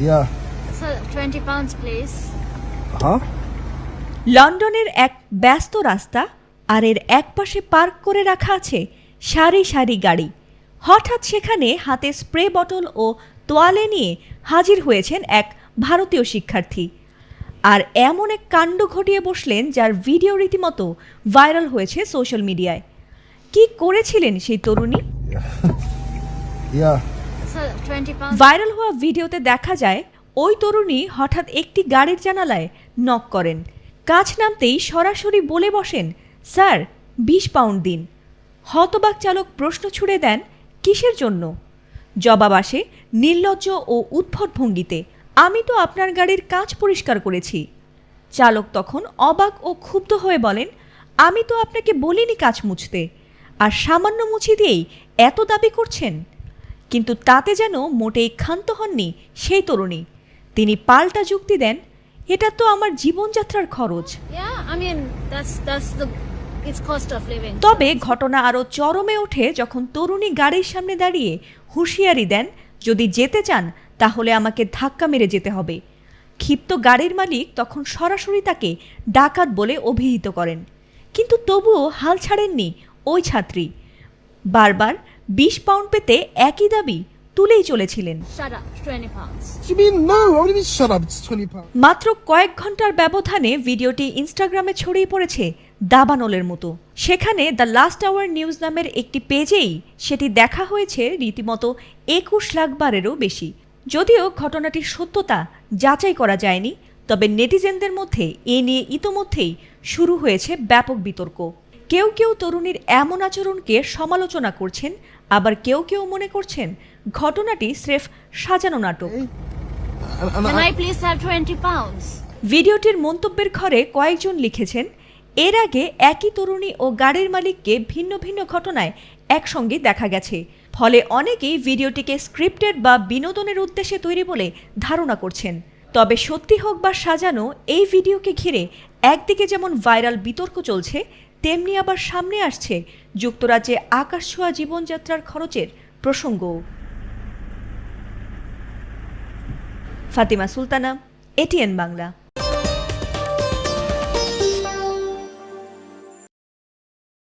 Yeah. So 20 pounds, please. Huh? লন্ডনের এক ব্যস্ত রাস্তা আর এর একপাশে পার্ক করে রাখা আছে সারি সারি গাড়ি। হঠাৎ সেখানে হাতে স্প্রে বটল ও তোয়ালে নিয়ে হাজির হয়েছেন এক ভারতীয় শিক্ষার্থী। আর এমন এক কাণ্ড ঘটিয়ে বসলেন যার ভিডিও রীতিমতো ভাইরাল হয়েছে সোশ্যাল মিডিয়ায়। কি করেছিলেন সেই তরুণী? Yeah. So 20 pounds. ভাইরাল হওয়া ভিডিওতে দেখা যায় ওই তরুণী হঠাৎ একটি গাড়ির জানালায় নক করেন। কাছ নামতেই সরাসরি বলে বসেন, স্যার 20 পাউন্ড দিন। হতবাক চালক প্রশ্ন ছুড়ে দেন, কিসের জন্য? জবাব আসে নির্লজ্জ ও উদ্ভট ভঙ্গিতে, আমি তো আপনার গাড়ির কাঁচ পরিষ্কার করেছি। চালক তখন অবাক ও ক্ষুব্ধ হয়ে বলেন, আমি তো আপনাকে বলিনি কাঁচ মুছতে, আর সামান্য মুছে দিয়েই এত দাবি করছেন। কিন্তু তাতে যেন মোটেই ক্ষান্ত হননি সেই তরুণী। তিনি পাল্টা যুক্তি দেন, এটা তো আমার জীবনযাত্রার খরচ। Yeah, I mean it's cost of living. তবে ঘটনা আরও চরমে ওঠে যখন তরুণী গাড়ির সামনে দাঁড়িয়ে হুঁশিয়ারি দেন, যদি যেতে চান তাহলে আমাকে ধাক্কা মেরে যেতে হবে। ক্ষিপ্ত গাড়ির মালিক তখন সরাসরি তাকে ডাকাত বলে অভিহিত করেন। কিন্তু তবুও হাল ছাড়েননি ওই ছাত্রী। বারবার 20 পাউন্ড পেতে একই দাবি তুলেই চলেছিলেন। Shut up, 20 pounds. What do you mean no? What do you mean shut up? It's 20 pounds. মাত্র কয়েক ঘন্টার ব্যবধানে ভিডিওটি ইনস্টাগ্রামে ছড়িয়ে পড়েছে দাবানলের মতো। সেখানে দ্য লাস্ট আওয়ার নিউজ নামের একটি পেজেই সেটি দেখা হয়েছে রীতিমতো 21 লাখ বারেরও বেশি। যদিও ঘটনাটির সত্যতা যাচাই করা যায়নি, তবে নেটিজেনদের মধ্যে এ নিয়ে ইতোমধ্যেই শুরু হয়েছে ব্যাপক বিতর্ক। কেউ কেউ তরুণীর এমন আচরণকে সমালোচনা করছেন, আবার কেউ কেউ মনে করছেন ঘটনাটি স্রেফ সাজানো নাটক। And Can I please have 20 pounds? ভিডিওটির মন্তব্যের ঘরে কয়েকজন লিখেছেন, এর আগে একই তরুণী ও গাড়ির মালিককে ভিন্ন ভিন্ন ঘটনায় একসঙ্গে দেখা গেছে। ফলে অনেকেই ভিডিওটিকে স্ক্রিপ্টেড বা বিনোদনের উদ্দেশ্যে তৈরি বলে ধারণা করছেন। তবে সত্যি হোক বা সাজানো, এই ভিডিওকে ঘিরে একদিকে যেমন ভাইরাল বিতর্ক চলছে, তেমনি আবার সামনে আসছে যুক্তরাজ্যে আকাশছোঁয়া জীবনযাত্রার খরচের প্রসঙ্গও। ফাতিমা সুলতানা, এটিএন বাংলা।